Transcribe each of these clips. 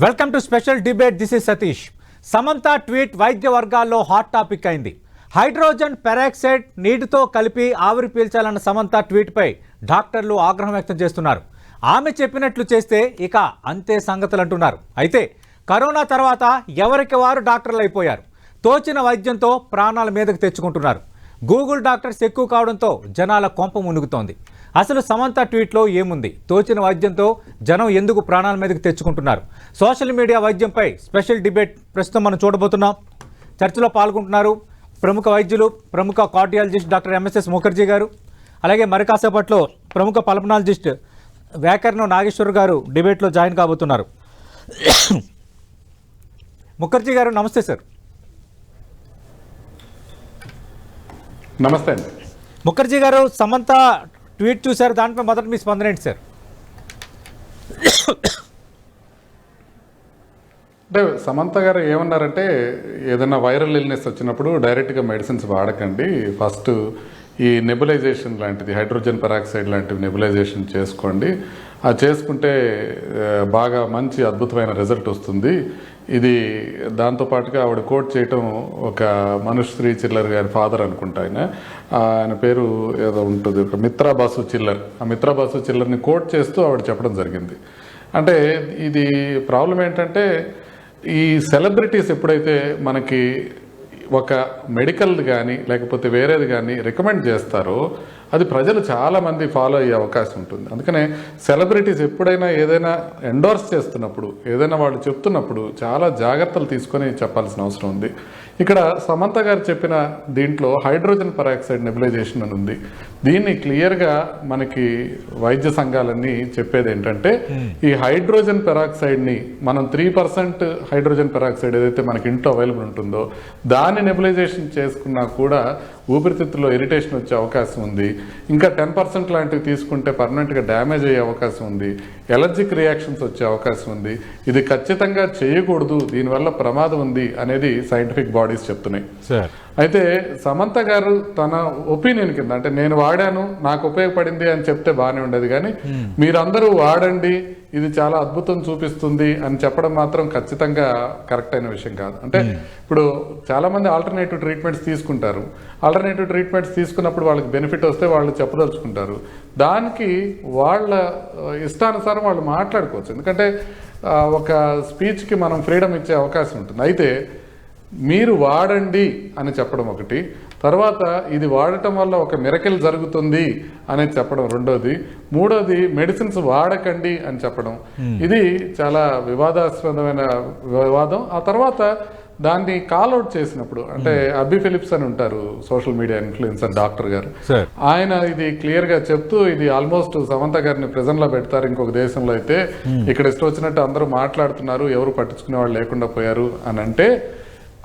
Welcome to special debate. This is Satish. Samantha tweet వైద్య వర్గాల్లో hot topic అయింది. హైడ్రోజన్ పెరాక్సైడ్ నీటితో కలిపి ఆవిరి పీల్చాలన్న సమంత ట్వీట్పై డాక్టర్లు ఆగ్రహం వ్యక్తం చేస్తున్నారు. ఆమె చెప్పినట్లు చేస్తే ఇక అంతే సంగతులు అంటున్నారు. అయితే కరోనా తర్వాత ఎవరికి వారు డాక్టర్లు అయిపోయారు. తోచిన వైద్యంతో ప్రాణాల మీదకు తెచ్చుకుంటున్నారు. గూగుల్ డాక్టర్స్ ఎక్కువ కావడంతో జనాల కొంప మునుగుతోంది. అసలు సమంత ట్వీట్లో ఏముంది? తోచిన వైద్యంతో జనం ఎందుకు ప్రాణాల మీదకి తెచ్చుకుంటున్నారు? సోషల్ మీడియా వైద్యంపై స్పెషల్ డిబేట్ ప్రస్తుతం మనం చూడబోతున్నాం. చర్చలో పాల్గొంటున్నారు ప్రముఖ వైద్యులు, ప్రముఖ కార్డియాలజిస్ట్ డాక్టర్ ఎంఎస్ఎస్ ముఖర్జీ గారు, అలాగే మరి కాసేపట్లో ప్రముఖ పల్మనాలజిస్ట్ వ్యాకరణ నాగేశ్వర్ గారు డిబేట్లో జాయిన్ కాబోతున్నారు. ముఖర్జీ గారు నమస్తే సార్. నమస్తే అండి. ముఖర్జీ గారు, సమంత ట్వీట్ చూశారు, దానిపై మొదట మీ స్పందన ఏంటి సార్? అంటే సమంత గారు ఏమన్నారంటే, ఏదైనా వైరల్ ఇల్నెస్ వచ్చినప్పుడు డైరెక్ట్గా మెడిసిన్స్ వాడకండి, ఫస్ట్ ఈ నెబులైజేషన్ లాంటిది హైడ్రోజన్ పెరాక్సైడ్ లాంటివి నెబులైజేషన్ చేసుకోండి, అది చేసుకుంటే బాగా మంచి అద్భుతమైన రిజల్ట్ వస్తుంది. ఇది దాంతోపాటుగా ఆవిడ కోట్ చేయటం ఒక మనుశ్రీ చిల్లర్ గారి ఫాదర్ అనుకుంటా, ఆయన పేరు ఏదో ఉంటుంది, ఒక మిత్రా బాసు చిల్లర్. ఆ మిత్రా బాసు చిల్లర్ని కోట్ చేస్తూ ఆవిడ చెప్పడం జరిగింది. అంటే ఇది ప్రాబ్లం ఏంటంటే, ఈ సెలబ్రిటీస్ ఎప్పుడైతే మనకి ఒక మెడికల్ది కానీ లేకపోతే వేరేది కానీ రికమెండ్ చేస్తారో అది ప్రజలు చాలామంది ఫాలో అయ్యే అవకాశం ఉంటుంది. అందుకనే సెలబ్రిటీస్ ఎప్పుడైనా ఏదైనా ఎండోర్స్ చేస్తున్నప్పుడు, ఏదైనా వాళ్ళు చెప్తున్నప్పుడు చాలా జాగ్రత్తలు తీసుకొని చెప్పాల్సిన అవసరం ఉంది. ఇక్కడ సమంత గారు చెప్పిన దీంట్లో హైడ్రోజన్ పెరాక్సైడ్ నెబులైజేషన్ అని ఉంది. దీన్ని క్లియర్గా మనకి వైద్య సంఘాలన్నీ చెప్పేది ఏంటంటే, ఈ హైడ్రోజన్ పెరాక్సైడ్ని మనం 3% హైడ్రోజన్ పెరాక్సైడ్ ఏదైతే మనకి ఇంట్లో అవైలబుల్ ఉంటుందో దాన్ని నెబులైజేషన్ చేసుకున్నా కూడా ఊపిరితిత్తుల్లో ఇరిటేషన్ వచ్చే అవకాశం ఉంది. ఇంకా 10% లాంటివి తీసుకుంటే పర్మనెంట్గా డ్యామేజ్ అయ్యే అవకాశం ఉంది. ఎలర్జిక్ రియాక్షన్స్ వచ్చే అవకాశం ఉంది. ఇది ఖచ్చితంగా చేయకూడదు, దీనివల్ల ప్రమాదం ఉంది అనేది సైంటిఫిక్ బాడీస్ చెప్తున్నాయి. అయితే సమంత గారు తన ఒపీనియన్ కింద, అంటే నేను వాడాను, నాకు ఉపయోగపడింది అని చెప్తే బాగానే ఉండేది, కానీ మీరందరూ వాడండి, ఇది చాలా అద్భుతం చూపిస్తుంది అని చెప్పడం మాత్రం ఖచ్చితంగా కరెక్ట్ అయిన విషయం కాదు. అంటే ఇప్పుడు చాలా మంది ఆల్టర్నేటివ్ ట్రీట్మెంట్స్ తీసుకుంటారు. ఆల్టర్నేటివ్ ట్రీట్మెంట్స్ తీసుకున్నప్పుడు వాళ్ళకి బెనిఫిట్ వస్తే వాళ్ళు చెప్పదలుచుకుంటారు. దానికి వాళ్ళ ఇష్టానుసారం వాళ్ళు మాట్లాడుకోవచ్చు. ఎందుకంటే ఒక స్పీచ్కి మనం ఫ్రీడమ్ ఇచ్చే అవకాశం ఉంటుంది. అయితే మీరు వాడండి అని చెప్పడం ఒకటి, తర్వాత ఇది వాడటం వల్ల ఒక మిరకిల్ జరుగుతుంది అనేది చెప్పడం రెండోది, మూడోది మెడిసిన్స్ వాడకండి అని చెప్పడం, ఇది చాలా వివాదాస్పదమైన వివాదం. ఆ తర్వాత దాన్ని కాల్అవుట్ చేసినప్పుడు, అంటే అబ్బి ఫిలిప్స్ అని ఉంటారు సోషల్ మీడియా ఇన్ఫ్లుయెన్సర్ డాక్టర్ గారు, ఆయన ఇది క్లియర్గా చెప్తూ ఇది ఆల్మోస్ట్ సమంత గారిని ప్రిజన్లో పెడతారు ఇంకొక దేశంలో అయితే, ఇక్కడ ఇష్టం వచ్చినట్టు అందరూ మాట్లాడుతున్నారు, ఎవరు పట్టించుకునే వాళ్ళు లేకుండా పోయారు అని అంటే,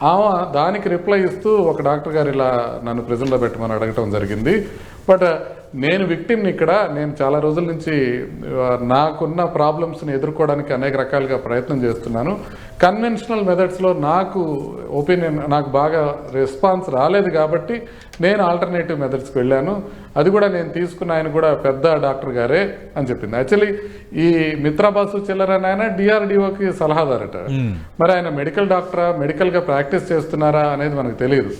ఆమె దానికి రిప్లై ఇస్తూ ఒక డాక్టర్ గారు ఇలా నన్ను ప్రిజన్లో పెట్టమని అడగటం జరిగింది. బట్ నేను విక్టిమ్ని ఇక్కడ, నేను చాలా రోజుల నుంచి నాకున్న ప్రాబ్లమ్స్ని ఎదుర్కోవడానికి అనేక రకాలుగా ప్రయత్నం చేస్తున్నాను. కన్వెన్షనల్ మెథడ్స్లో నాకు ఒపీనియన్, నాకు బాగా రెస్పాన్స్ రాలేదు కాబట్టి నేను ఆల్టర్నేటివ్ మెథడ్స్కి వెళ్ళాను. అది కూడా నేను తీసుకున్న ఆయన కూడా పెద్ద డాక్టర్ గారే అని చెప్పింది. యాక్చువల్లీ ఈ మిత్రాబాసు చిల్లర్ అని ఆయన డిఆర్డిఓకి సలహాదారట. మరి ఆయన మెడికల్ డాక్టరా, మెడికల్గా ప్రాక్టీస్ చేస్తున్నారా అనేది మనకు తెలియదు.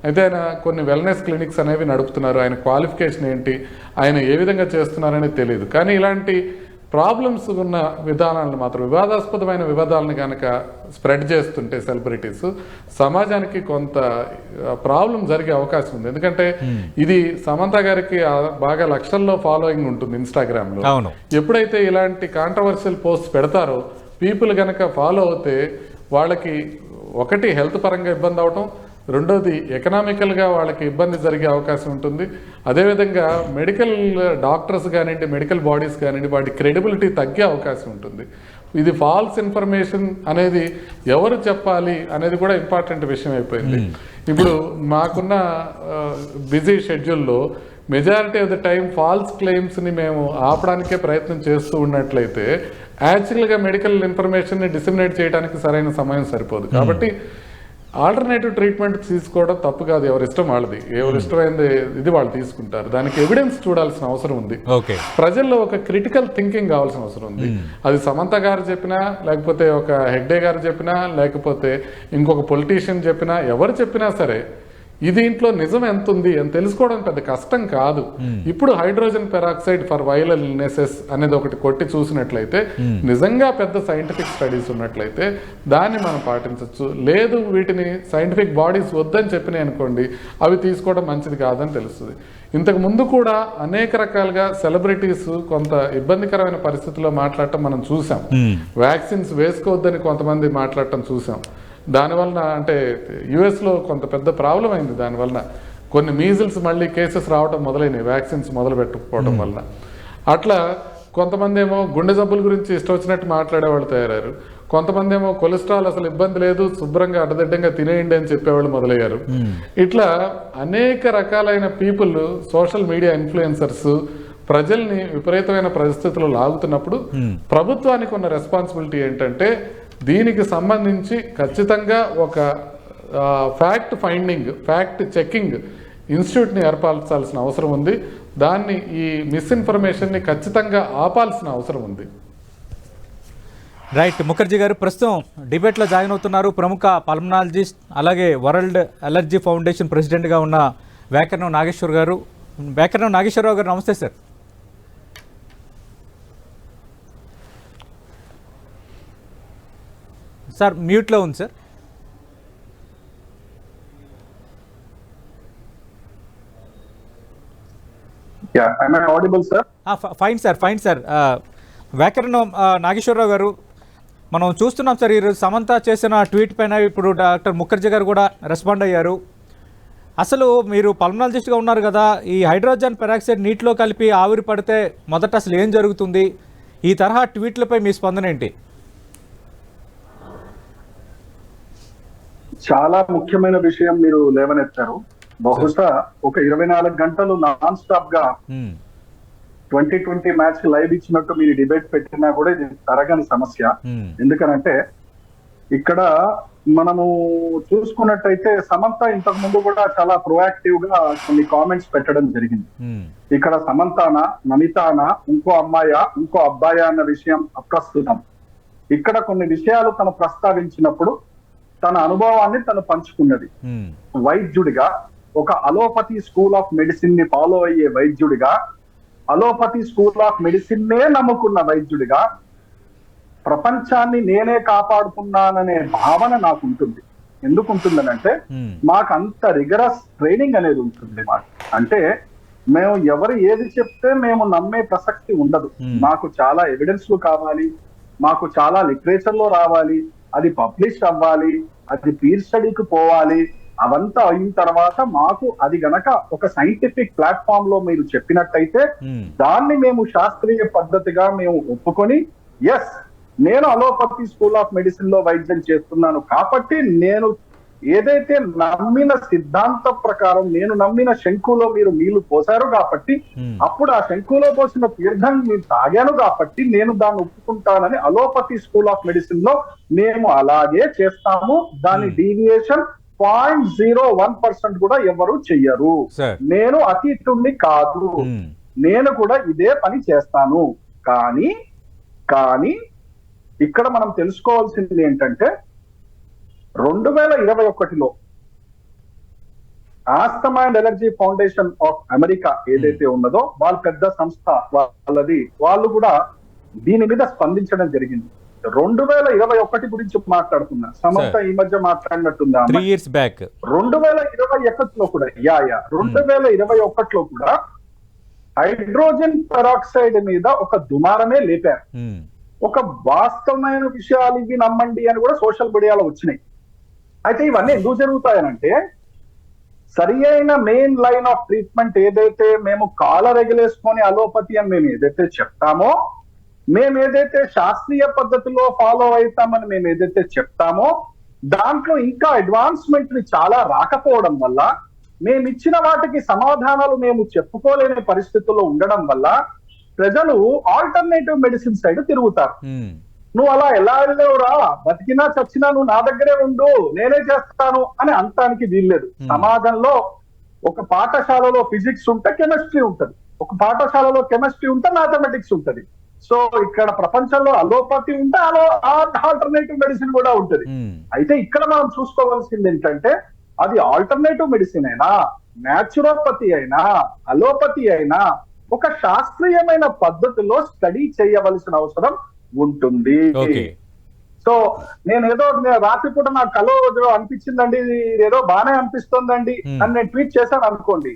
అయితే ఆయన కొన్ని వెల్నెస్ క్లినిక్స్ అనేవి నడుపుతున్నారు. ఆయన క్వాలిఫికేషన్ ఏంటి, ఆయన ఏ విధంగా చేస్తున్నారనేది తెలియదు. కానీ ఇలాంటి ప్రాబ్లమ్స్ ఉన్న విధానాలను మాత్రం, వివాదాస్పదమైన వివాదాలను కనుక స్ప్రెడ్ చేస్తుంటే సెలబ్రిటీస్, సమాజానికి కొంత ప్రాబ్లం జరిగే అవకాశం ఉంది. ఎందుకంటే ఇది సమంత గారికి బాగా లక్షల్లో ఫాలోయింగ్ ఉంటుంది ఇన్స్టాగ్రామ్లో. ఎప్పుడైతే ఇలాంటి కాంట్రవర్షియల్ పోస్ట్ పెడతారో పీపుల్ కనుక ఫాలో అవుతే వాళ్ళకి ఒకటి హెల్త్ పరంగా ఇబ్బంది అవటం, రెండోది ఎకనామికల్గా వాళ్ళకి ఇబ్బంది జరిగే అవకాశం ఉంటుంది. అదేవిధంగా మెడికల్ డాక్టర్స్ కానివ్వండి, మెడికల్ బాడీస్ కానివ్వండి, వాటి క్రెడిబిలిటీ తగ్గే అవకాశం ఉంటుంది. ఇది ఫాల్స్ ఇన్ఫర్మేషన్ అనేది ఎవరు చెప్పాలి అనేది కూడా ఇంపార్టెంట్ విషయం అయిపోయింది. ఇప్పుడు మాకున్న బిజీ షెడ్యూల్లో majority of the time false క్లెయిమ్స్ని మేము ఆపడానికే ప్రయత్నం చేస్తూ ఉన్నట్లయితే యాక్చువల్గా మెడికల్ ఇన్ఫర్మేషన్ని డిసిమినేట్ చేయడానికి సరైన సమయం సరిపోదు. కాబట్టి ఆల్టర్నేటివ్ ట్రీట్మెంట్ తీసుకోవడం తప్పు కాదు, ఎవరి ఇష్టం వాళ్ళది, ఎవరి ఇష్టమైంది ఇది వాళ్ళు తీసుకుంటారు. దానికి ఎవిడెన్స్ చూడాల్సిన అవసరం ఉంది. ప్రజల్లో ఒక క్రిటికల్ థింకింగ్ కావాల్సిన అవసరం ఉంది. అది సమంత గారు చెప్పినా, లేకపోతే ఒక హెగ్డే గారు చెప్పినా, లేకపోతే ఇంకొక పొలిటీషియన్ చెప్పినా, ఎవరు చెప్పినా సరే దీంట్లో నిజం ఎంత ఉంది అని తెలుసుకోవడం పెద్ద కష్టం కాదు. ఇప్పుడు hydrogen peroxide for viral illnesses అనేది ఒకటి కొట్టి చూసినట్లయితే, నిజంగా పెద్ద సైంటిఫిక్ స్టడీస్ ఉన్నట్లయితే దాన్ని మనం పాటించవచ్చు. లేదు వీటిని సైంటిఫిక్ బాడీస్ వద్దని చెప్పినాయి అనుకోండి, అవి తీసుకోవడం మంచిది కాదని తెలుస్తుంది. ఇంతకు ముందు కూడా అనేక రకాలుగా సెలబ్రిటీస్ కొంత ఇబ్బందికరమైన పరిస్థితుల్లో మాట్లాడటం మనం చూసాం. వ్యాక్సిన్స్ వేసుకోవద్దని కొంతమంది మాట్లాడటం చూసాం. దానివలన అంటే యుఎస్లో కొంత పెద్ద ప్రాబ్లం అయింది. దానివలన కొన్ని మీజిల్స్ మళ్ళీ కేసెస్ రావడం మొదలైనవి వ్యాక్సిన్స్ మొదలు పెట్టుకోవడం వలన. అట్లా కొంతమంది ఏమో గుండె జబ్బుల గురించి ఇష్టం వచ్చినట్టు మాట్లాడేవాళ్ళు తయారయ్యారు. కొంతమంది ఏమో కొలెస్ట్రాల్ అసలు ఇబ్బంది లేదు, శుభ్రంగా అడ్డదిడ్డంగా తినేయండి అని చెప్పేవాళ్ళు మొదలయ్యారు. ఇట్లా అనేక రకాలైన పీపుల్, సోషల్ మీడియా ఇన్ఫ్లుయెన్సర్స్ ప్రజల్ని విపరీతమైన పరిస్థితుల్లో లాగుతున్నప్పుడు ప్రభుత్వానికి ఉన్న రెస్పాన్సిబిలిటీ ఏంటంటే దీనికి సంబంధించి ఖచ్చితంగా ఒక ఫ్యాక్ట్ ఫైండింగ్, ఫ్యాక్ట్ చెకింగ్ ఇన్స్టిట్యూట్ని ఏర్పరచాల్సిన అవసరం ఉంది. దాన్ని ఈ మిస్ఇన్ఫర్మేషన్ని ఖచ్చితంగా ఆపాల్సిన అవసరం ఉంది. రైట్. ముఖర్జీ గారు ప్రస్తుతం డిబేట్లో జాయిన్ అవుతున్నారు. ప్రముఖ పల్మనాలజిస్ట్, అలాగే వరల్డ్ అలర్జీ ఫౌండేషన్ ప్రెసిడెంట్గా ఉన్న వ్యాకరణం నాగేశ్వరరావు గారు. నమస్తే సార్. సార్ మ్యూట్లో ఉంది సార్. Fine sir. వ్యాకరణం నాగేశ్వరరావు గారు, మనం చూస్తున్నాం సార్ ఈరోజు సమంత చేసిన ట్వీట్ పైన ఇప్పుడు డాక్టర్ ముఖర్జీ గారు కూడా రెస్పాండ్ అయ్యారు. అసలు మీరు పల్మనాలజిస్ట్గా ఉన్నారు కదా, ఈ హైడ్రోజన్ పెరాక్సైడ్ నీటిలో కలిపి ఆవిరి పడితే మొదట అసలు ఏం జరుగుతుంది? ఈ తరహా ట్వీట్లపై మీ స్పందన ఏంటి? చాలా ముఖ్యమైన విషయం మీరు లేవనెత్తారు. బహుశా ఒక 24 గంటలు నాన్ స్టాప్ గా 2020 మ్యాచ్ లైవ్ ఇచ్చినట్టు మీరు డిబేట్ పెట్టినా కూడా ఇది తరగని సమస్య. ఎందుకనంటే ఇక్కడ మనము చూసుకున్నట్టయితే సమంత ఇంతకు ముందు కూడా చాలా ప్రొయాక్టివ్ గా కొన్ని కామెంట్స్ పెట్టడం జరిగింది. ఇక్కడ సమంతానా, నమితానా, ఇంకో అమ్మాయా, ఇంకో అబ్బాయా అన్న విషయం అప్రస్తుతం. ఇక్కడ కొన్ని విషయాలు తను ప్రస్తావించినప్పుడు తన అనుభవాన్ని తను పంచుకున్నది. వైద్యుడిగా, ఒక అలోపతి స్కూల్ ఆఫ్ మెడిసిన్ ని ఫాలో అయ్యే వైద్యుడిగా, అలోపతి స్కూల్ ఆఫ్ మెడిసిన్ నే నమ్ముకున్న వైద్యుడిగా, ప్రపంచాన్ని నేనే కాపాడుతున్నాననే భావన నాకు ఉంటుంది. ఎందుకు ఉంటుందనంటే మాకు అంత రిగరస్ ట్రైనింగ్ అనేది ఉంటుంది. మాకు అంటే మేము ఎవరు ఏది చెప్తే మేము నమ్మే ప్రసక్తి ఉండదు. మాకు చాలా ఎవిడెన్స్లు కావాలి, మాకు చాలా లిటరేచర్ లో రావాలి, అది పబ్లిష్ అవ్వాలి, అది పీర్ స్టడీకి పోవాలి. అవంతా అయిన తర్వాత మాకు అది గనక ఒక సైంటిఫిక్ ప్లాట్ఫామ్ లో మీరు చెప్పినట్టయితే దాన్ని మేము శాస్త్రీయ పద్ధతిగా మేము ఒప్పుకొని, ఎస్ నేను అలోపతి స్కూల్ ఆఫ్ మెడిసిన్ లో వైద్యం చేస్తున్నాను కాబట్టి నేను ఏదైతే నమ్మిన సిద్ధాంత ప్రకారం, నేను నమ్మిన శంకులో మీరు నీళ్లు పోసారు కాబట్టి, అప్పుడు ఆ శంకులో పోసిన తీర్థం మీరు తాగాను కాబట్టి నేను దాన్ని ఒప్పుకుంటానని అలోపతి స్కూల్ ఆఫ్ మెడిసిన్ లో మేము అలాగే చేస్తాము. దాని డీవియేషన్ 0.01% కూడా ఎవరు చెయ్యరు. నేను అతీతుణ్ణి కాదు, నేను కూడా ఇదే పని చేస్తాను. కానీ ఇక్కడ మనం తెలుసుకోవాల్సింది ఏంటంటే 2021లో asthma and allergy foundation of America ఏదైతే ఉన్నదో వాళ్ళ పెద్ద సంస్థ వాళ్ళది, వాళ్ళు కూడా దీని మీద స్పందించడం జరిగింది. 2021 గురించి మాట్లాడుతున్నా, సమంత ఈ మధ్య మాట్లాడినట్టుందా 3 years బ్యాక్ 2021లో కూడా 2021లో కూడా హైడ్రోజన్ పెరాక్సైడ్ మీద ఒక దుమారమే లేపారు. ఒక వాస్తవమైన విషయాలు ఇవి నమ్మండి అని కూడా సోషల్ మీడియాలో వచ్చినాయి. అయితే ఇవన్నీ ఎందుకు జరుగుతాయనంటే సరి అయిన మెయిన్ లైన్ ఆఫ్ ట్రీట్మెంట్ ఏదైతే మేము కాలర్ ఎగలేసుకొని అలోపతి అని మేము ఏదైతే చెప్తామో, మేము ఏదైతే శాస్త్రీయ పద్ధతిలో ఫాలో అవుతామని మేము ఏదైతే చెప్తామో, దాంట్లో ఇంకా అడ్వాన్స్మెంట్ చాలా రాకపోవడం వల్ల, మేము ఇచ్చిన వాటికి సమాధానాలు మేము చెప్పుకోలేని పరిస్థితుల్లో ఉండడం వల్ల ప్రజలు ఆల్టర్నేటివ్ మెడిసిన్ సైడ్ తిరుగుతారు. నువ్వు అలా ఎలా వెళ్ళేవురా, బతికినా చచ్చినా నువ్వు నా దగ్గరే ఉండు, నేనే చేస్తాను అని అంటానికి వీల్లేదు. సమాజంలో ఒక పాఠశాలలో ఫిజిక్స్ ఉంటే కెమిస్ట్రీ ఉంటది, ఒక పాఠశాలలో కెమిస్ట్రీ ఉంటే మ్యాథమెటిక్స్ ఉంటది. సో ఇక్కడ ప్రపంచంలో అలోపతి ఉంటే ఆల్టర్నేటివ్ మెడిసిన్ కూడా ఉంటది. అయితే ఇక్కడ మనం చూసుకోవాల్సింది ఏంటంటే అది ఆల్టర్నేటివ్ మెడిసిన్ అయినా, న్యాచురోపతి అయినా, అలోపతి అయినా ఒక శాస్త్రీయమైన పద్ధతిలో స్టడీ చేయవలసిన అవసరం ఉంటుంది. సో నేను రాత్రిపూట నాకు కలో అనిపించిందండి, ఏదో బానే అనిపిస్తుందండి అని నేను ట్వీట్ చేశాను అనుకోండి,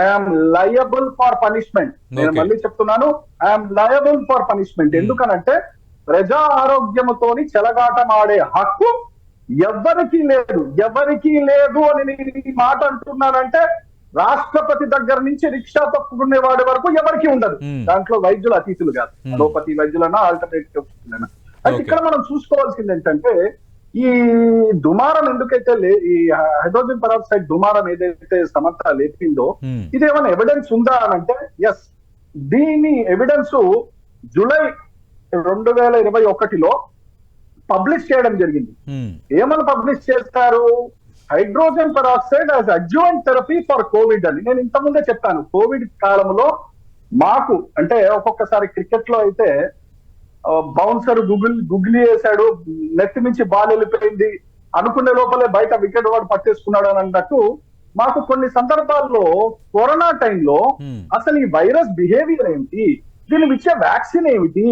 ఐఎమ్ లయబుల్ ఫర్ పనిష్మెంట్. నేను మళ్ళీ చెప్తున్నాను, ఐఎమ్ లయబుల్ ఫర్ పనిష్మెంట్. ఎందుకనంటే ప్రజా ఆరోగ్యముతోని చెలగాటం ఆడే హక్కు ఎవరికి లేదు అని నేను ఈ మాట అంటున్నానంటే రాష్ట్రపతి దగ్గర నుంచి రిక్షా తప్పుకునే వాడి వరకు ఎవరికి ఉండదు. దాంట్లో వైద్యులు అతిథులు కాదు, అలోపతి వైద్యులైనా ఆల్టర్నేటివ్ అయితే ఇక్కడ మనం చూసుకోవాల్సింది ఏంటంటే ఈ దుమారం ఎందుకైతే ఈ హైడ్రోజన్ పెరాక్సైడ్ దుమారం ఏదైతే సమంత లేపిందో ఇదేమైనా ఎవిడెన్స్ ఉందా అని అంటే ఎస్, దీని ఎవిడెన్స్ జూలై 2021లో పబ్లిష్ చేయడం జరిగింది. ఏమని పబ్లిష్ చేస్తారు, hydrogen peroxide as adjuvant therapy for Covid అని. నేను ఇంతకుముందే చెప్పాను, కోవిడ్ కాలంలో మాకు అంటే ఒక్కొక్కసారి క్రికెట్ లో అయితే బౌన్సర్ గుగ్లీ వేశాడు, నెత్తి నుంచి బాల్ వెళ్ళిపోయింది అనుకునే లోపలే బయట వికెట్ వాడు పట్టేసుకున్నాడు అని అన్నట్టు మాకు కొన్ని సందర్భాల్లో కరోనా టైంలో అసలు ఈ వైరస్ బిహేవియర్ ఏమిటి, దీనికి ఇచ్చే వ్యాక్సిన్ ఏమిటి,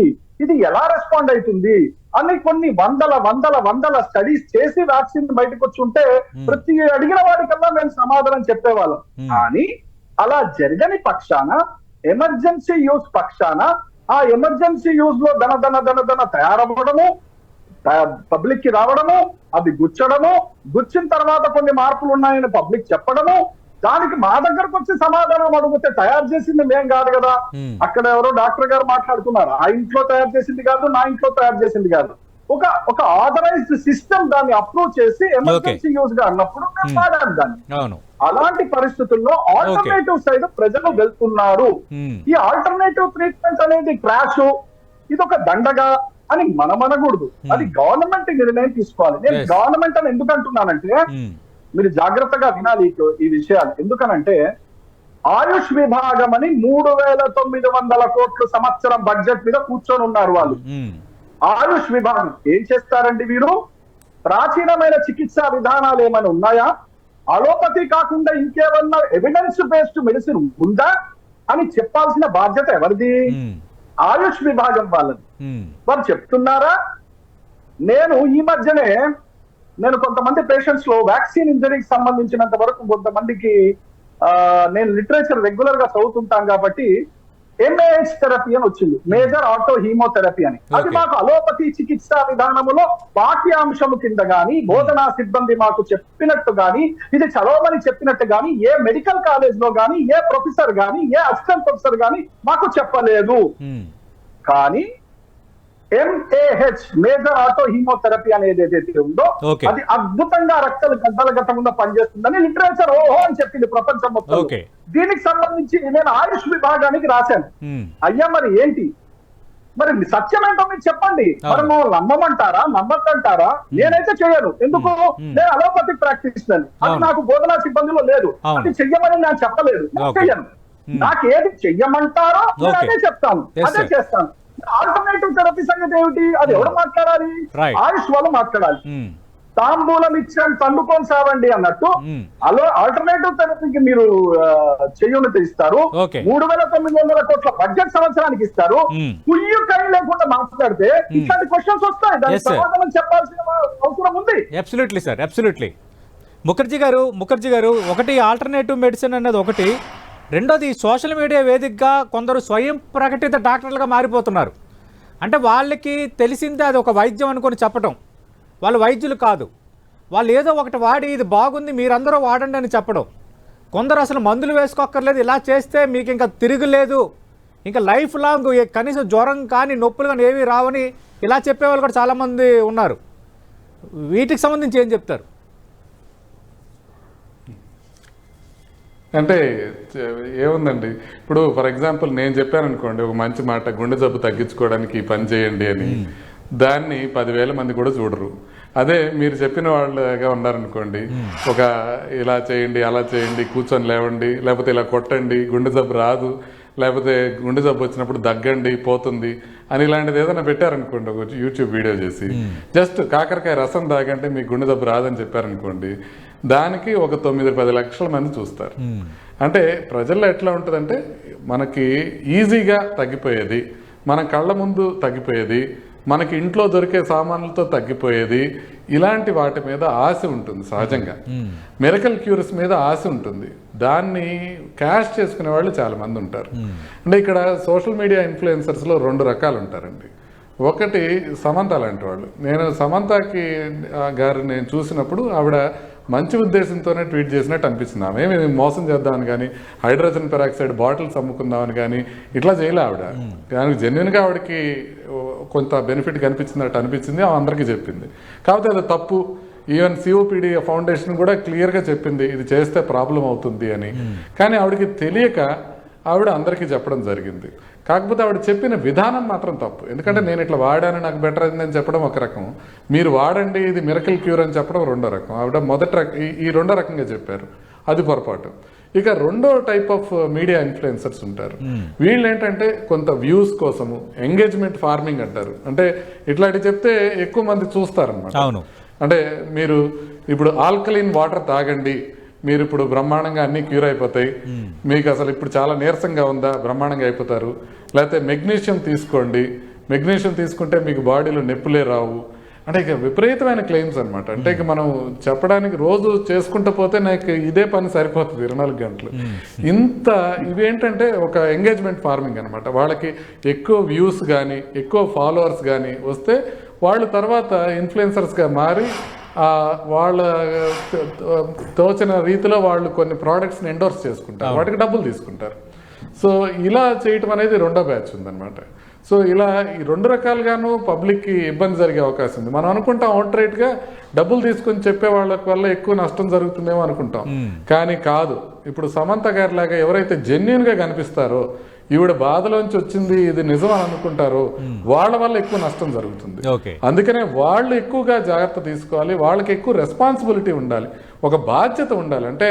ఇది ఎలా రెస్పాండ్ అవుతుంది అని కొన్ని వందల స్టడీస్ చేసి వ్యాక్సిన్ బయటకు వచ్చి ఉంటే ప్రతి అడిగిన వాడికల్లా మేము సమాధానం చెప్పేవాళ్ళం. కానీ అలా జరగని పక్షాన ఎమర్జెన్సీ యూజ్ పక్షాన ఆ ఎమర్జెన్సీ యూజ్ లో దన తయారవ్వడము, పబ్లిక్ కి రావడము, అది గుచ్చిన తర్వాత కొన్ని మార్పులు ఉన్నాయని పబ్లిక్ చెప్పడము, దానికి మా దగ్గరకు వచ్చి సమాధానం అడిగితే తయారు చేసింది మేం కాదు కదా, అక్కడ ఎవరో డాక్టర్ గారు మాట్లాడుతున్నారు, ఆ ఇంట్లో తయారు చేసింది కాదు, నా ఇంట్లో తయారు చేసింది కాదు, ఒక ఆథరైజ్డ్ సిస్టమ్ దాన్ని అప్రూవ్ చేసి ఎమర్జెన్సీ యూజ్ గా అన్నప్పుడు మేము వాడాలి దాన్ని. అలాంటి పరిస్థితుల్లో ఆల్టర్నేటివ్ సైడ్ ప్రజలు వెళ్తున్నారు. ఈ ఆల్టర్నేటివ్ ట్రీట్మెంట్ అనేది క్రాష్, ఇది ఒక దండగా అని మనమనకూడదు, అది గవర్నమెంట్ నిర్ణయం తీసుకోవాలి. నేను గవర్నమెంట్ అని ఎందుకు అంటున్నానంటే మీరు జాగ్రత్తగా వినాలి ఈ విషయాలు. ఎందుకనంటే ఆయుష్ విభాగం అని 3,900 కోట్ల సంవత్సరం బడ్జెట్ మీద కూర్చొని ఉన్నారు వాళ్ళు. ఆయుష్ విభాగం ఏం చేస్తారండి, వీరు ప్రాచీనమైన చికిత్సా విధానాలు ఏమైనా ఉన్నాయా, అలోపతి కాకుండా ఇంకేమన్నా ఎవిడెన్స్ బేస్డ్ మెడిసిన్ ఉందా అని చెప్పాల్సిన బాధ్యత ఎవరిది, ఆయుష్ విభాగం వాళ్ళది. వారు చెప్తున్నారా? నేను ఈ మధ్యనే కొంతమంది పేషెంట్స్ లో వ్యాక్సిన్ ఇంజరీకి సంబంధించినంత వరకు కొంతమందికి నేను లిటరేచర్ రెగ్యులర్ గా చదువుతుంటాం కాబట్టి MAH థెరపీ అని వచ్చింది, మేజర్ ఆటో హీమోథెరపీ అని. అది మాకు అలోపతి చికిత్సా విధానములో పాఠ్యాంశము కింద గాని బోధనా సిబ్బంది మాకు చెప్పినట్టు గాని ఇది చదవమని చెప్పినట్టు గాని ఏ మెడికల్ కాలేజ్ లో గాని ఏ ప్రొఫెసర్ గాని ఏ అసిస్టెంట్ ప్రొఫెసర్ గాని మాకు చెప్పలేదు. కానీ MAH మేజర్ ఆటో హీమోథెరపీ అనేది ఏదైతే ఉందో అది అద్భుతంగా రక్తాలు గంటల గతంగా పనిచేస్తుందని లిటరేచర్ ఓహో అని చెప్పింది ప్రపంచం మొత్తం. దీనికి సంబంధించి నేను ఆయుష్ విభాగానికి రాశాను. అయ్యా మరి ఏంటి, మరి సత్యం ఏంటో మీరు చెప్పండి, మరి నమ్మమంటారా నమ్మకంటారా? నేనైతే చేయను, ఎందుకు, నేను అలోపతి ప్రాక్టీషనర్, అది నాకు బోధనా సిబ్బందిలో లేదు, అది చెయ్యమని నేను చెప్పలేదు, చెయ్యను. నాకు ఏది చెయ్యమంటారో నేను అదే చెప్తాను, అదే చేస్తాను. ఆల్టర్నేటివ్ థెరపీ సంగతి ఏమిటి, అది ఎవరు మాట్లాడాలి, ఆయుష్ వాళ్ళు మాట్లాడాలి. తాంబూలం ఇచ్చాం తన్నుకొని సావండి అన్నట్టు ఆల్టర్నేటివ్ థెరపీకి మీరు చెయ్యున్నది ఇస్తారు, 3,900 కోట్ల బడ్జెట్ సంవత్సరానికి ఇస్తారు, కుయ్యు కై లేకుండా మాట్లాడితే ఇట్లాంటి క్వశ్చన్స్ వస్తాయి, దానికి సమాధానం చెప్పాల్సిన అవసరం ఉంది. Absolutely sir, absolutely. ముఖర్జీ గారు ఒకటి ఆల్టర్నేటివ్ మెడిసిన్ అనేది ఒకటి, రెండోది సోషల్ మీడియా వేదికగా కొందరు స్వయం ప్రకటిత డాక్టర్లుగా మారిపోతున్నారు. అంటే వాళ్ళకి తెలిసిందే అది ఒక వైద్యం అనుకొని చెప్పడం, వాళ్ళు వైద్యులు కాదు, వాళ్ళు ఏదో ఒకటి వాడి ఇది బాగుంది మీరందరూ వాడండి అని చెప్పడం. కొందరు అసలు మందులు వేసుకోక్కర్లేదు, ఇలా చేస్తే మీకు ఇంకా తిరుగులేదు, ఇంకా లైఫ్ లాంగ్ కనీసం జ్వరం కానీ నొప్పులు కానీ ఏమీ రావని ఇలా చెప్పేవాళ్ళు కూడా చాలామంది ఉన్నారు. వీటికి సంబంధించి ఏం చెప్తారు? అంటే ఏముందండి, ఇప్పుడు ఫర్ ఎగ్జాంపుల్ నేను చెప్పాను అనుకోండి ఒక మంచి మాట, గుండె జబ్బు తగ్గించుకోవడానికి ఈ పని చేయండి అని, దాన్ని 10,000 మంది కూడా చూడరు. అదే మీరు చెప్పిన వాళ్ళగా ఉన్నారనుకోండి, ఒక ఇలా చేయండి, అలా చేయండి, కూర్చొని లేవండి, లేకపోతే ఇలా కొట్టండి, గుండె జబ్బు రాదు, లేకపోతే గుండె జబ్బు వచ్చినప్పుడు దగ్గండి పోతుంది అని ఇలాంటిది ఏదైనా పెట్టారనుకోండి, ఒక యూట్యూబ్ వీడియో చేసి జస్ట్ కాకరకాయ రసం తాగంటే మీకు గుండె జబ్బు రాదని చెప్పారనుకోండి, దానికి ఒక 9-10 లక్షల మంది చూస్తారు. అంటే ప్రజల్లో ఎట్లా ఉంటుందంటే, మనకి ఈజీగా తగ్గిపోయేది, మన కళ్ళ ముందు తగ్గిపోయేది, మనకి ఇంట్లో దొరికే సామాన్లతో తగ్గిపోయేది, ఇలాంటి వాటి మీద ఆశ ఉంటుంది సహజంగా. మిరకల్ క్యూర్స్ మీద ఆశ ఉంటుంది. దాన్ని క్యాష్ చేసుకునే వాళ్ళు చాలా మంది ఉంటారు. అంటే ఇక్కడ సోషల్ మీడియా ఇన్ఫ్లుయెన్సర్స్లో 2 రకాలు ఉంటారండి. ఒకటి సమంత లాంటి వాళ్ళు. నేను సమంతకి గారిని నేను చూసినప్పుడు ఆవిడ మంచి ఉద్దేశంతోనే ట్వీట్ చేసినట్టు అనిపించింది. ఆమె మేము మోసం చేద్దామని కానీ, హైడ్రోజన్ పెరాక్సైడ్ బాటిల్స్ అమ్ముకుందామని కానీ ఇట్లా చేయలే ఆవిడ. దానికి జెన్యున్గా ఆవిడకి కొంత బెనిఫిట్ కనిపించినట్టు అనిపించింది, ఆమె అందరికీ చెప్పింది. కాకపోతే అది తప్పు. ఈవెన్ సిఓపిడి ఫౌండేషన్ కూడా క్లియర్గా చెప్పింది ఇది చేస్తే ప్రాబ్లం అవుతుంది అని. కానీ ఆవిడకి తెలియక ఆవిడ అందరికీ చెప్పడం జరిగింది. కాకపోతే ఆవిడ చెప్పిన విధానం మాత్రం తప్పు. ఎందుకంటే నేను ఇట్లా వాడాను, నాకు బెటర్ అయిందని చెప్పడం ఒక రకం, మీరు వాడండి ఇది మిరకల్ క్యూర్ అని చెప్పడం 2వ రకం. ఆవిడ ఈ 2వ రకంగా చెప్పారు, అది పొరపాటు. ఇక 2వ టైప్ ఆఫ్ మీడియా ఇన్ఫ్లుయెన్సర్స్ ఉంటారు. వీళ్ళు ఏంటంటే కొంత వ్యూస్ కోసము ఎంగేజ్మెంట్ ఫార్మింగ్ అంటారు. అంటే ఇట్లాంటివి చెప్తే ఎక్కువ మంది చూస్తారనమాట. అంటే మీరు ఇప్పుడు ఆల్కలీన్ వాటర్ తాగండి, మీరు ఇప్పుడు బ్రహ్మాండంగా అన్ని క్యూర్ అయిపోతాయి, మీకు అసలు ఇప్పుడు చాలా నీరసంగా ఉందా, బ్రహ్మాండంగా అయిపోతారు. లేకపోతే మెగ్నీషియం తీసుకోండి, మెగ్నీషియం తీసుకుంటే మీకు బాడీలో నొప్పులే రావు. అంటే ఇక విపరీతమైన క్లెయిమ్స్ అనమాట. అంటే ఇక మనం చెప్పడానికి రోజు చేసుకుంటూ పోతే నాకు ఇదే పని సరిపోతుంది 24 గంటలు. ఇవేంటంటే ఒక ఎంగేజ్మెంట్ ఫార్మింగ్ అనమాట. వాళ్ళకి ఎక్కువ వ్యూస్ కానీ ఎక్కువ ఫాలోవర్స్ కానీ వస్తే వాళ్ళు తర్వాత ఇన్ఫ్లుయెన్సర్స్గా మారి వాళ్ళ తోచిన రీతిలో వాళ్ళు కొన్ని ప్రోడక్ట్స్ని ఎండోర్స్ చేసుకుంటారు, వాటికి డబ్బులు తీసుకుంటారు. సో ఇలా చేయటం అనేది 2వ బ్యాచ్ ఉందన్నమాట. సో ఇలా ఈ 2 రకాలుగాను పబ్లిక్కి ఇబ్బంది జరిగే అవకాశం ఉంది. మనం అనుకుంటాం అవుట్ రైట్గా డబ్బులు తీసుకొని చెప్పే వాళ్ళ వల్ల ఎక్కువ నష్టం జరుగుతుందేమో అనుకుంటాం, కానీ కాదు. ఇప్పుడు సమంత గారి లాగా ఎవరైతే జెన్యున్గా కనిపిస్తారో, ఈవిడ బాధలోంచి వచ్చింది ఇది నిజం అని అనుకుంటారో, వాళ్ళ వల్ల ఎక్కువ నష్టం జరుగుతుంది. అందుకనే వాళ్ళు ఎక్కువగా జాగ్రత్త తీసుకోవాలి, వాళ్ళకి ఎక్కువ రెస్పాన్సిబిలిటీ ఉండాలి, ఒక బాధ్యత ఉండాలి. అంటే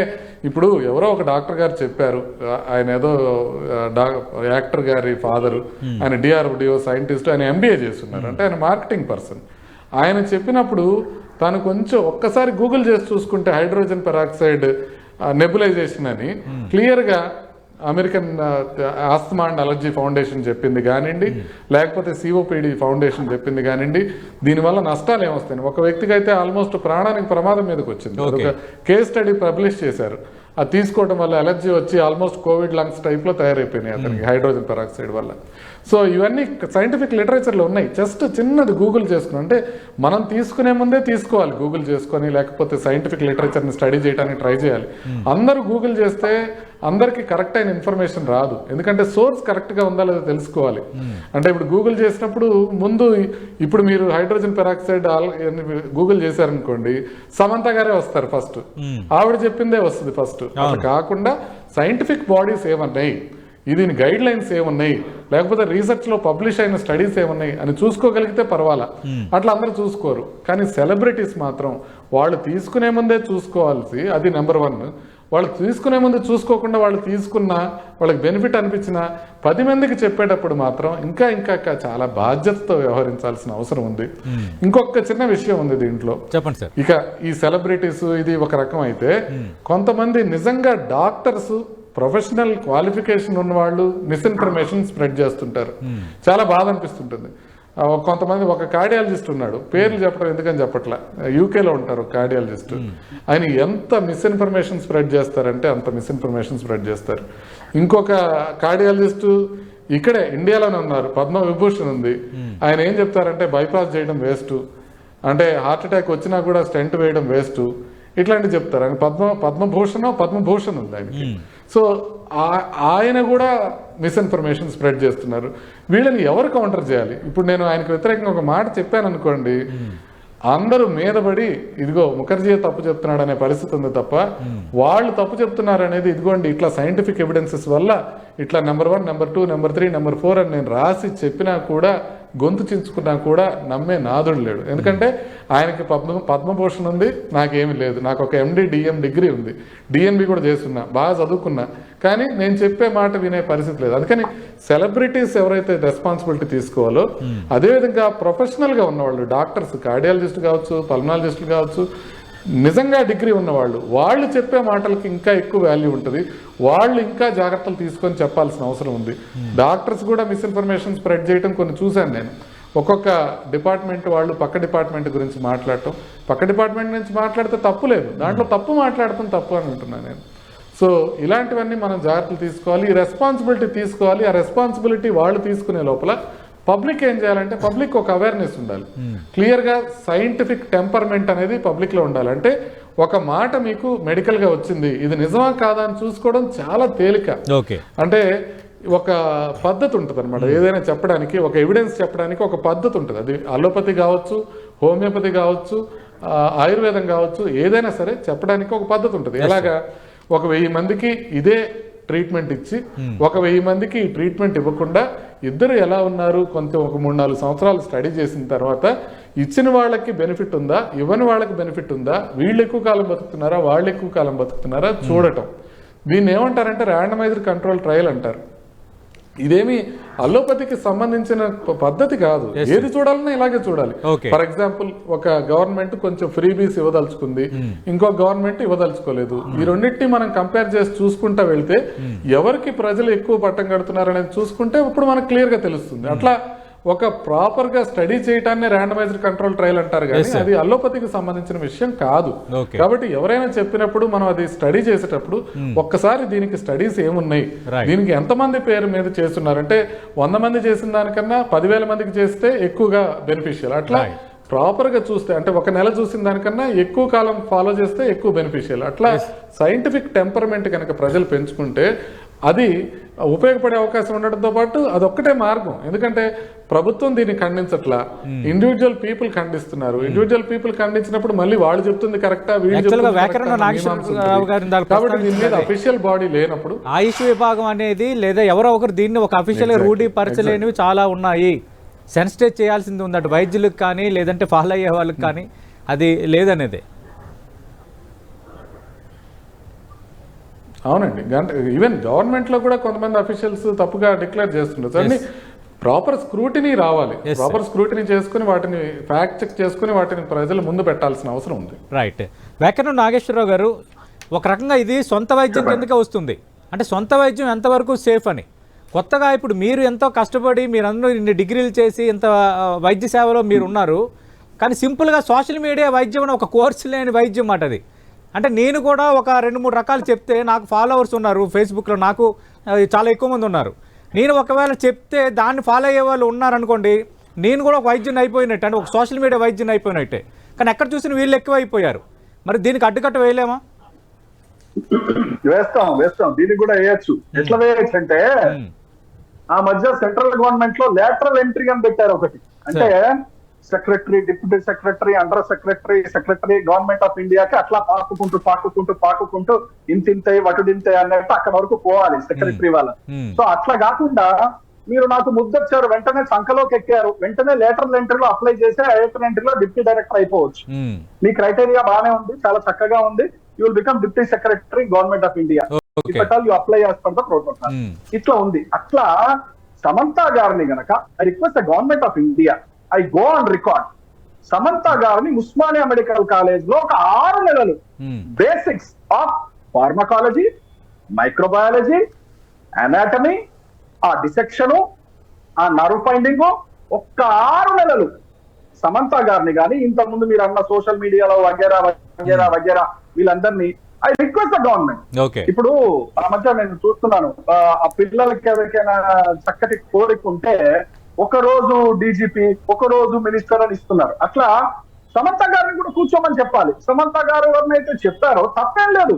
ఇప్పుడు ఎవరో ఒక డాక్టర్ గారు చెప్పారు, ఆయన ఏదో యాక్టర్ గారి ఫాదరు, ఆయన డిఆర్డిఓ సైంటిస్ట్, ఆయన ఎంబీఏ చేస్తున్నారు, అంటే ఆయన మార్కెటింగ్ పర్సన్. ఆయన చెప్పినప్పుడు తను కొంచెం ఒక్కసారి గూగుల్ చేసి చూసుకుంటే హైడ్రోజన్ పెరాక్సైడ్ నెబులైజేషన్ అని క్లియర్గా American asthma and allergy foundation చెప్పింది కానివ్వండి, లేకపోతే సిఓపిడి ఫౌండేషన్ చెప్పింది కానివ్వండి, దీనివల్ల నష్టాలు ఏమొస్తాయి. ఒక వ్యక్తికి అయితే ఆల్మోస్ట్ ప్రాణానికి ప్రమాదం మీదకి వచ్చింది. ఒక కేస్ స్టడీ పబ్లిష్ చేశారు. అది తీసుకోవడం వల్ల అలర్జీ వచ్చి ఆల్మోస్ట్ కోవిడ్ లంగ్స్ టైప్లో తయారైపోయినాయి అతనికి హైడ్రోజన్ పెరాక్సైడ్ వల్ల. సో ఇవన్నీ సైంటిఫిక్ లిటరేచర్లో ఉన్నాయి. జస్ట్ చిన్నది గూగుల్ చేసుకుని, అంటే మనం తీసుకునే ముందే తీసుకోవాలి గూగుల్ చేసుకొని, లేకపోతే సైంటిఫిక్ లిటరేచర్ని స్టడీ చేయడానికి ట్రై చేయాలి. అందరూ గూగుల్ చేస్తే అందరికీ కరెక్ట్ అయిన ఇన్ఫర్మేషన్ రాదు, ఎందుకంటే సోర్స్ కరెక్ట్గా ఉందా లేదో తెలుసుకోవాలి. అంటే ఇప్పుడు గూగుల్ చేసినప్పుడు ముందు ఇప్పుడు మీరు హైడ్రోజన్ పెరాక్సైడ్ గూగుల్ చేశారనుకోండి, సమంత గారే వస్తారు ఫస్ట్, ఆవిడ చెప్పిందే వస్తుంది ఫస్ట్. అట్లా కాకుండా సైంటిఫిక్ బాడీస్ ఏమన్నాయి, దీని గైడ్ లైన్స్ ఏమున్నాయి, లేకపోతే రీసెర్చ్లో పబ్లిష్ అయిన స్టడీస్ ఏమున్నాయి అని చూసుకోగలిగితే పర్వాలా. అట్లా అందరూ చూసుకోరు. కానీ సెలబ్రిటీస్ మాత్రం వాళ్ళు తీసుకునే ముందే చూసుకోవాల్సి, అది నెంబర్ 1. వాళ్ళు తీసుకునే ముందు చూసుకోకుండా వాళ్ళు తీసుకున్న, వాళ్ళకి బెనిఫిట్ అనిపించిన 10 మందికి చెప్పేటప్పుడు మాత్రం ఇంకా ఇంకా చాలా బాధ్యతతో వ్యవహరించాల్సిన అవసరం ఉంది. ఇంకొక చిన్న విషయం ఉంది దీంట్లో, చెప్పండి సార్. ఇక ఈ సెలబ్రిటీస్ ఇది ఒక రకం అయితే, కొంతమంది నిజంగా డాక్టర్స్, ప్రొఫెషనల్ క్వాలిఫికేషన్ ఉన్న వాళ్ళు మిస్ఇన్ఫర్మేషన్ స్ప్రెడ్ చేస్తుంటారు. చాలా బాధ అనిపిస్తుంటుంది. కొంతమంది, ఒక కార్డియాలజిస్ట్ ఉన్నాడు, పేర్లు చెప్పడం ఎందుకని చెప్పట్లా, యూకేలో ఉంటారు కార్డియాలజిస్ట్. ఆయన ఎంత మిస్ఇన్ఫర్మేషన్ స్ప్రెడ్ చేస్తారంటే అంత మిస్ఇన్ఫర్మేషన్ స్ప్రెడ్ చేస్తారు. ఇంకొక కార్డియాలజిస్ట్ ఇక్కడే ఇండియాలోనే ఉన్నారు, పద్మవిభూషణ్ ఉంది. ఆయన ఏం చెప్తారంటే బైపాస్ చేయడం వేస్ట్, అంటే హార్ట్ అటాక్ వచ్చినా కూడా స్టెంట్ వేయడం వేస్ట్, ఇట్లాంటివి చెప్తారు. ఆయన పద్మభూషణ్ ఉంది ఆయనకి. సో ఆయన కూడా మిస్ఇన్ఫర్మేషన్ స్ప్రెడ్ చేస్తున్నారు. వీళ్ళని ఎవరు కౌంటర్ చేయాలి? ఇప్పుడు నేను ఆయనకు వ్యతిరేకంగా ఒక మాట చెప్పాను అనుకోండి, అందరూ మీదపడి ఇదిగో ముఖర్జీ తప్పు చెప్తున్నాడు అనే పరిస్థితి ఉంది తప్ప, వాళ్ళు తప్పు చెప్తున్నారు అనేది ఇదిగోండి ఇట్లా సైంటిఫిక్ ఎవిడెన్సెస్ వల్ల ఇట్లా నెంబర్ 1, నెంబర్ 2, నెంబర్ 3, నెంబర్ 4 అని నేను రాసి చెప్పినా కూడా గొంతు చించుకున్నా కూడా నమ్మే నాదుడు లేడు. ఎందుకంటే ఆయనకి పద్మభూషణ్ ఉంది, నాకేమీ లేదు. నాకు ఒక ఎండి డిఎం డిగ్రీ ఉంది, డిఎన్బి కూడా చేస్తున్నా, బాగా చదువుకున్నా, కానీ నేను చెప్పే మాట వినే పరిస్థితి లేదు. అందుకని సెలబ్రిటీస్ ఎవరైతే రెస్పాన్సిబిలిటీ తీసుకోవాలో అదేవిధంగా ప్రొఫెషనల్గా ఉన్నవాళ్ళు, డాక్టర్స్, కార్డియాలజిస్ట్ కావచ్చు, పల్మనాలజిస్టులు కావచ్చు, నిజంగా డిగ్రీ ఉన్నవాళ్ళు, వాళ్ళు చెప్పే మాటలకి ఇంకా ఎక్కువ వాల్యూ ఉంటుంది. వాళ్ళు ఇంకా జాగ్రత్తలు తీసుకొని చెప్పాల్సిన అవసరం ఉంది. డాక్టర్స్ కూడా మిస్ఇన్ఫర్మేషన్ స్ప్రెడ్ చేయడం కొన్ని చూశాను నేను. ఒక్కొక్క డిపార్ట్మెంట్ వాళ్ళు పక్క డిపార్ట్మెంట్ గురించి మాట్లాడటం, పక్క డిపార్ట్మెంట్ నుంచి మాట్లాడితే తప్పు లేదు, దాంట్లో తప్పు మాట్లాడటం తప్పు అని అంటున్నాను నేను. సో ఇలాంటివన్నీ మనం జాగ్రత్తలు తీసుకోవాలి, ఈ రెస్పాన్సిబిలిటీ తీసుకోవాలి. ఆ రెస్పాన్సిబిలిటీ వాళ్ళు తీసుకునే లోపల పబ్లిక్ ఏం చేయాలంటే పబ్లిక్ ఒక అవేర్నెస్ ఉండాలి. క్లియర్గా సైంటిఫిక్ టెంపర్మెంట్ అనేది పబ్లిక్లో ఉండాలి. అంటే ఒక మాట మీకు మెడికల్గా వచ్చింది, ఇది నిజమా కాదా అని చూసుకోవడం చాలా తేలిక. అంటే ఒక పద్ధతి ఉంటుంది అనమాట. ఏదైనా చెప్పడానికి, ఒక ఎవిడెన్స్ చెప్పడానికి ఒక పద్ధతి ఉంటుంది. అది అలోపతి కావచ్చు, హోమియోపతి కావచ్చు, ఆయుర్వేదం కావచ్చు, ఏదైనా సరే చెప్పడానికి ఒక పద్ధతి ఉంటుంది. ఎలాగా, ఒక 1000 మందికి ఇదే ట్రీట్మెంట్ ఇచ్చి 1000 మందికి ఈ ట్రీట్మెంట్ ఇవ్వకుండా ఇద్దరు ఎలా ఉన్నారు కొంచెం ఒక 3-4 సంవత్సరాలు స్టడీ చేసిన తర్వాత ఇచ్చిన వాళ్ళకి బెనిఫిట్ ఉందా, ఇవ్వని వాళ్ళకి బెనిఫిట్ ఉందా, వీళ్ళు ఎక్కువ కాలం బతుకుతున్నారా, వాళ్ళు ఎక్కువ కాలం బతుకుతున్నారా చూడటం. దీన్ని ఏమంటారంటే ర్యాండమైజ్డ్ కంట్రోల్ ట్రయల్ అంటారు. ఇదేమి అలోపతికి సంబంధించిన పద్ధతి కాదు. ఏది చూడాలన్నా ఇలాగే చూడాలి. ఫర్ ఎగ్జాంపుల్, ఒక గవర్నమెంట్ కొంచెం ఫ్రీబీస్ ఇవ్వదలుచుకుంది, ఇంకో గవర్నమెంట్ ఇవ్వదలుచుకోలేదు. ఈ రెండింటిని మనం కంపేర్ చేసి చూసుకుంటా వెళ్తే ఎవరికి ప్రజలు ఎక్కువ పట్టం కడుతున్నారు అనేది చూసుకుంటే ఇప్పుడు మనకు క్లియర్ గా తెలుస్తుంది. అట్లా ఒక ప్రాపర్ గా స్టడీ చేయటాన్ని ర్యాండమైజ్డ్ కంట్రోల్ ట్రయల్ అంటారు, కానీ అది అలోపతికి సంబంధించిన విషయం కాదు. కాబట్టి ఎవరైనా చెప్పినప్పుడు మనం అది స్టడీ చేసేటప్పుడు ఒక్కసారి దీనికి స్టడీస్ ఏమున్నాయి, దీనికి ఎంతమంది పేరు మీద చేస్తున్నారంటే 100 మంది చేసిన దానికన్నా 10,000 మందికి చేస్తే ఎక్కువగా బెనిఫిషియల్. అట్లా ప్రాపర్ గా చూస్తే, అంటే ఒక నెల చూసిన దానికన్నా ఎక్కువ కాలం ఫాలో చేస్తే ఎక్కువ బెనిఫిషియల్. అట్లా సైంటిఫిక్ టెంపర్మెంట్ కనుక ప్రజలు పెంచుకుంటే అది ఉపయోగపడే అవకాశం ఉండడంతో పాటు అదొక్కటే మార్గం. ఎందుకంటే ప్రభుత్వం దీన్ని ఖండించట్లా, ఇండివిజువల్ పీపుల్ ఖండిస్తున్నారు. ఇండివిజువల్ పీపుల్ ఖండించినప్పుడు మళ్ళీ వాళ్ళు చెప్తుంది కరెక్టా, కాబట్టి దీని మీద అఫీషియల్ బాడీ లేనప్పుడు ఆయుష్ విభాగం అనేది లేదా ఎవరో ఒకరు దీన్ని ఒక అఫీషియల్ రూఢీపరచలేనివి చాలా ఉన్నాయి. సెన్సిటైజ్ చేయాల్సింది ఉంది అటు వైద్యులకు కానీ లేదంటే ఫాలో అయ్యే వాళ్ళకి కానీ, అది లేదనేది. అవునండి, ఈవెన్ గవర్నమెంట్లో కూడా కొంతమంది అఫీషియల్స్ తప్పుగా డిక్లేర్ చేస్తుంటారు. అన్ని ప్రాపర్ స్క్రూటినీ రావాలి. ప్రాపర్ స్క్రూటినీ చేసుకుని వాటిని ఫ్యాక్ట్ చెక్ చేసుకుని వాటిని ప్రజల ముందు పెట్టాల్సిన అవసరం ఉంది. రైట్. వ్యాకరణ నాగేశ్వరరావు గారు, ఒక రకంగా ఇది సొంత వైద్యం కిందకే వస్తుంది. అంటే సొంత వైద్యం ఎంతవరకు సేఫ్ అని, కొత్తగా ఇప్పుడు మీరు ఎంతో కష్టపడి మీరందరూ ఇన్ని డిగ్రీలు చేసి ఇంత వైద్య సేవలో మీరు ఉన్నారు, కానీ సింపుల్గా సోషల్ మీడియా వైద్యం అని ఒక కోర్సు లేని వైద్యం మాట అది. అంటే నేను కూడా ఒక 2-3 రకాలు చెప్తే నాకు ఫాలోవర్స్ ఉన్నారు ఫేస్బుక్లో, నాకు చాలా ఎక్కువ మంది ఉన్నారు. నేను ఒకవేళ చెప్తే దాన్ని ఫాలో అయ్యే వాళ్ళు ఉన్నారనుకోండి, నేను కూడా ఒక వైద్యుని అయిపోయినట్టు, అంటే ఒక సోషల్ మీడియా వైద్యుని అయిపోయినట్టే. కానీ ఎక్కడ చూసిన వీళ్ళు ఎక్కువ అయిపోయారు. మరి దీనికి అడ్డుకట్ట వేయలేమా? వేస్తాం దీనికి కూడా వేయచ్చు. ఎట్లా వేయచ్చు అంటే, ఆ మధ్య సెంట్రల్ గవర్నమెంట్ లో లేటరల్ ఎంట్రీ అని పెట్టారు ఒకటి. అంటే secretary, deputy secretary, under secretary, secretary government of ఇండియాకి అట్లా పాకుకుంటూ ఇంతే వటుడింతే అన్నట్టు అక్కడ వరకు పోవాలి సెక్రటరీ వాళ్ళ. సో అట్లా కాకుండా మీరు నాకు ముద్దొచ్చారు, వెంటనే సంఖలోకి ఎక్కారు, వెంటనే లేటరల్ ఎంట్రీలో అప్లై చేసి లేటరల్ ఎంట్రీలో డిప్యూటీ డైరెక్టర్ అయిపోవచ్చు. మీ క్రైటీరియా బాగానే ఉంది, చాలా చక్కగా ఉంది. You will become deputy secretary government of India. You apply as per the protocol. ఇట్లా ఉంది. అట్లా సమంతా గారిని గనక I request the government of India, I go on record, Samantha గారిని ఉస్మానియా మెడికల్ కాలేజ్ లో ఒక 6 నెలలు basics of pharmacology, microbiology, anatomy, ఆ డిసెక్షను, ఆ నర్వ్ ఫైండింగ్, ఒక్క 6 నెలలు సమంతా గారిని కానీ ఇంతకు ముందు మీరు అన్న సోషల్ మీడియాలో వగేరా వీళ్ళందరినీ ఐ రిక్వెస్ట్ ద గవర్నమెంట్. ఇప్పుడు ఆ మధ్య నేను చూస్తున్నాను, ఆ పిల్లలకి ఎవరికైనా చక్కటి కోరిక ఉంటే ఒక రోజు డీజీపీ, ఒక రోజు మినిస్టర్ అని ఇస్తున్నారు. అట్లా సమంతా గారిని కూడా కూర్చోమని చెప్పాలి. సమంతా గారు ఎవరినైతే చెప్పారో తప్పేం లేదు,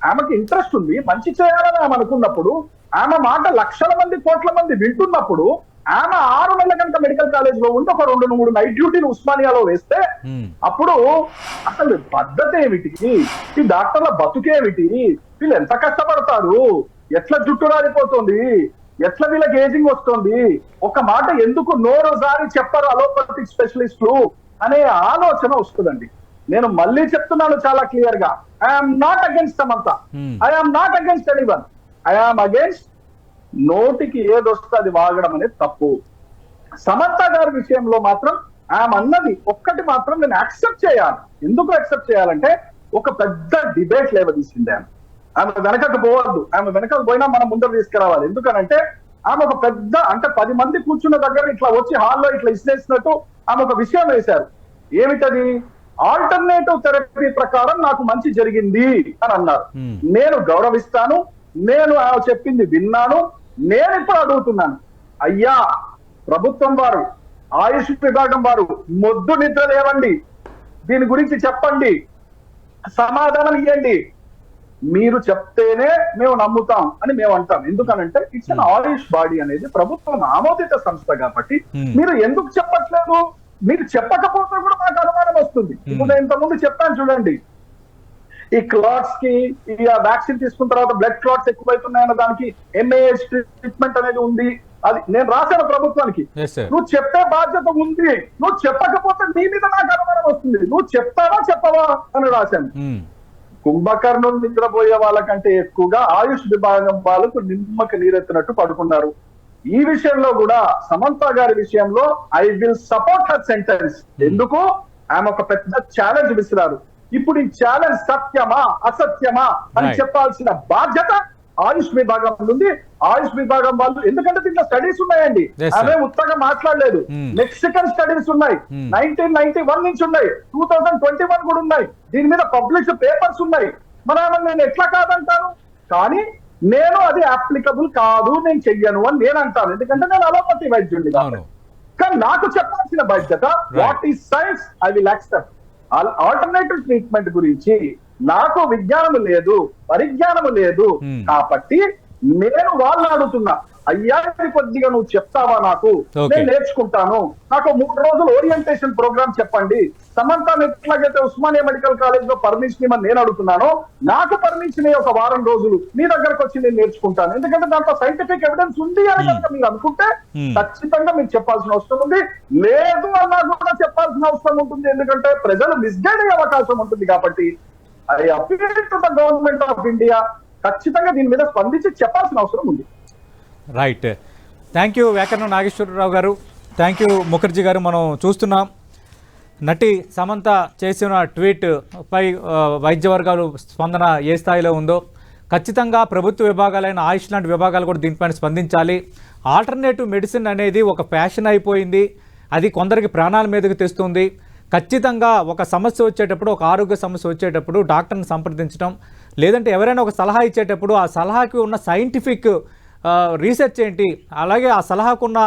ఆమెకి ఇంట్రెస్ట్ ఉంది, మంచి చేయాలని ఆమె అనుకున్నప్పుడు, ఆమె మాట లక్షల మంది కోట్ల మంది వింటున్నప్పుడు, ఆమె 6 నెలల కనుక మెడికల్ కాలేజ్ లో ఉండి ఒక 2-3 నైట్ డ్యూటీలు ఉస్మానియాలో వేస్తే అప్పుడు అసలు పద్ధతి ఏమిటి, ఈ డాక్టర్ల బతుకేమిటి, వీళ్ళు ఎంత కష్టపడతారు, ఎట్లా జుట్టు రాలిపోతుంది, ఎట్లా వీళ్ళకి ఏజింగ్ వస్తుంది, ఒక మాట ఎందుకు నోరు జారి చెప్పరు అలోపతిక్ స్పెషలిస్టులు అనే ఆలోచన వస్తుందండి. నేను మళ్ళీ చెప్తున్నాను చాలా క్లియర్ గా, I'm not against Samantha, I'm not against anyone, I'm against నోటికి ఏదొస్తే అది వాగడం అనేది తప్పు. సమంత గారి విషయంలో మాత్రం ఆమె అన్నది ఒక్కటి మాత్రం నేను యాక్సెప్ట్ చేయాలి. ఎందుకు యాక్సెప్ట్ చేయాలంటే ఒక పెద్ద డిబేట్ లేవదీసింది ఆమె వెనకకు పోవద్దు, ఆమె వెనకకు పోయినా మనం ముందర తీసుకురావాలి. ఎందుకనంటే ఆమె ఒక పెద్ద అంటే 10 మంది కూర్చున్న దగ్గర ఇట్లా వచ్చి హాల్లో ఇట్లా ఇసిరేసినట్టు ఆమె ఒక విషయం వేశారు. ఏమిటది? ఆల్టర్నేటివ్ థెరపీ ప్రకారం నాకు మంచి జరిగింది అని అన్నారు. నేను గౌరవిస్తాను, నేను ఆమె చెప్పింది విన్నాను. నేను ఇప్పుడు అడుగుతున్నాను, అయ్యా ప్రభుత్వం వారు, ఆయుష్ విభాగం వారు మొద్దు నిద్ర లేవండి, దీని గురించి చెప్పండి, సమాధానం ఇవ్వండి. మీరు చెప్తేనే మేము నమ్ముతాం అని మేము అంటాం. ఎందుకనంటే ఇట్స్ అన్ ఆయుష్ బాడీ అనేది ప్రభుత్వం ఆమోదిత సంస్థ కాబట్టి మీరు ఎందుకు చెప్పట్లేదు? మీరు చెప్పకపోతే కూడా మాకు అనుమానం వస్తుంది. ఇప్పుడు నేను ఇంతకుముందు చెప్పాను చూడండి, ఈ క్లాట్స్ కి ఈ వ్యాక్సిన్ తీసుకున్న తర్వాత బ్లడ్ క్లాట్స్ ఎక్కువైతున్నాయన్న దానికి ఎంఏహెచ్ ట్రీట్మెంట్ అనేది ఉంది. అది నేను రాశాను ప్రభుత్వానికి. నువ్వు చెప్పే బాధ్యత ఉంది, నువ్వు చెప్పకపోతే నీ మీద నాకు అనుమానం వస్తుంది. నువ్వు చెప్తావా చెప్పవా అని రాశాను. కుంభకర్ణులు నిద్రపోయే వాళ్ళకంటే ఎక్కువగా ఆయుష్ విభాగం వాళ్ళకు నిమ్మక నీరెత్తినట్టు పడుకున్నారు. ఈ విషయంలో కూడా సమంత గారి విషయంలో I will support her sentence. ఎందుకు? ఆమె ఒక పెద్ద ఛాలెంజ్ విసిరారు. ఇప్పుడు ఈ ఛాలెంజ్ సత్యమా అసత్యమా అని చెప్పాల్సిన బాధ్యత ఆయుష్ విభాగం ఉంది. ఆయుష్ విభాగం వాళ్ళు, ఎందుకంటే దీంట్లో స్టడీస్ ఉన్నాయండి, అవే ఉత్తగా మాట్లాడలేదు. మెక్సికన్ స్టడీస్ ఉన్నాయి, 1991 నుంచి ఉన్నాయి, 2021 కూడా ఉన్నాయి. దీని మీద పబ్లిష్ పేపర్స్ ఉన్నాయి. మనం నేను ఎట్లా కాదంటాను, కానీ నేను అది అప్లికబుల్ కాదు, నేను చెయ్యను అని నేను అంటాను. ఎందుకంటే నేను అలోపతి వైద్యుడిని కాదు. కానీ నాకు చెప్పాల్సిన బాధ్యత what is science I will accept. Alternative treatment గురించి నాకు విజ్ఞానము లేదు, పరిజ్ఞానము లేదు. కాబట్టి నేను వాళ్ళని అడుగుతున్నా, అయ్యా ఇది కొద్దిగా నువ్వు చెప్తావా నాకు, నేను నేర్చుకుంటాను. నాకు 3 రోజులు ఓరియంటేషన్ ప్రోగ్రామ్ చెప్పండి. సమంత ఎట్లాగైతే ఉస్మానియా మెడికల్ కాలేజ్ లో పర్మిషన్ ఇవ్వమని నేను అడుగుతున్నాను, నాకు పర్మిషన్ ఒక 1 వారం రోజులు మీ దగ్గరకు వచ్చి నేను నేర్చుకుంటాను. ఎందుకంటే దాంట్లో సైంటిఫిక్ ఎవిడెన్స్ ఉంది అని కనుక మీరు అనుకుంటే ఖచ్చితంగా మీరు చెప్పాల్సిన అవసరం ఉంది. లేదు అన్నా కూడా చెప్పాల్సిన అవసరం ఉంటుంది. ఎందుకంటే ప్రజలు మిస్గైడ్ అయ్యే అవకాశం ఉంటుంది. కాబట్టి I appeal to the government of India, ఖచ్చితంగా దీని మీద స్పందించి చెప్పాల్సిన అవసరం ఉంది. రైట్, థ్యాంక్ యూ వ్యాకరణ నాగేశ్వరరావు గారు, థ్యాంక్ యూ ముఖర్జీ గారు. మనం చూస్తున్నాం నటి సమంత చేసిన ట్వీట్ పై వైద్య వర్గాలు స్పందన ఏ స్థాయిలో ఉందో. ఖచ్చితంగా ప్రభుత్వ విభాగాలైన ఆయుష్ లాంటి విభాగాలు కూడా దీనిపైన స్పందించాలి. ఆల్టర్నేటివ్ మెడిసిన్ అనేది ఒక ఫ్యాషన్ అయిపోయింది, అది కొందరికి ప్రాణాల మీదకి తెస్తుంది. ఖచ్చితంగా ఒక సమస్య వచ్చేటప్పుడు, ఒక ఆరోగ్య సమస్య వచ్చేటప్పుడు డాక్టర్ని సంప్రదించడం, లేదంటే ఎవరైనా ఒక సలహా ఇచ్చేటప్పుడు ఆ సలహాకి ఉన్న సైంటిఫిక్ రీసెర్చ్ ఏంటి, అలాగే ఆ సలహాకున్న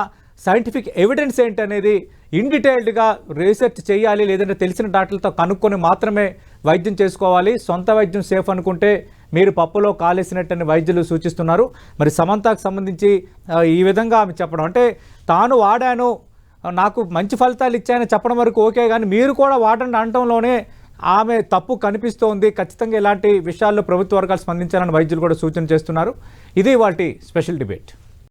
సైంటిఫిక్ ఎవిడెన్స్ ఏంటి అనేది ఇన్ డీటెయిల్డ్గా రీసెర్చ్ చేయాలి. లేదంటే తెలిసిన డాక్టర్లతో కనుక్కొని మాత్రమే వైద్యం చేసుకోవాలి. సొంత వైద్యం సేఫ్ అనుకుంటే మీరు పప్పులో కాలేసినట్టని వైద్యులు సూచిస్తున్నారు. మరి సమంతకు సంబంధించి ఈ విధంగా ఆమె చెప్పడం, అంటే తాను వాడాను, నాకు మంచి ఫలితాలు ఇచ్చాయని చెప్పడం వరకు ఓకే, కానీ మీరు కూడా వాడండి అనటంలోనే ఆమె తప్పు కనిపిస్తోంది. ఖచ్చితంగా ఇలాంటి విషయాల్లో ప్రభుత్వ వర్గాలు స్పందించాలని వైద్యులు కూడా సూచన చేస్తున్నారు. ఇది వాటి స్పెషల్ డిబేట్.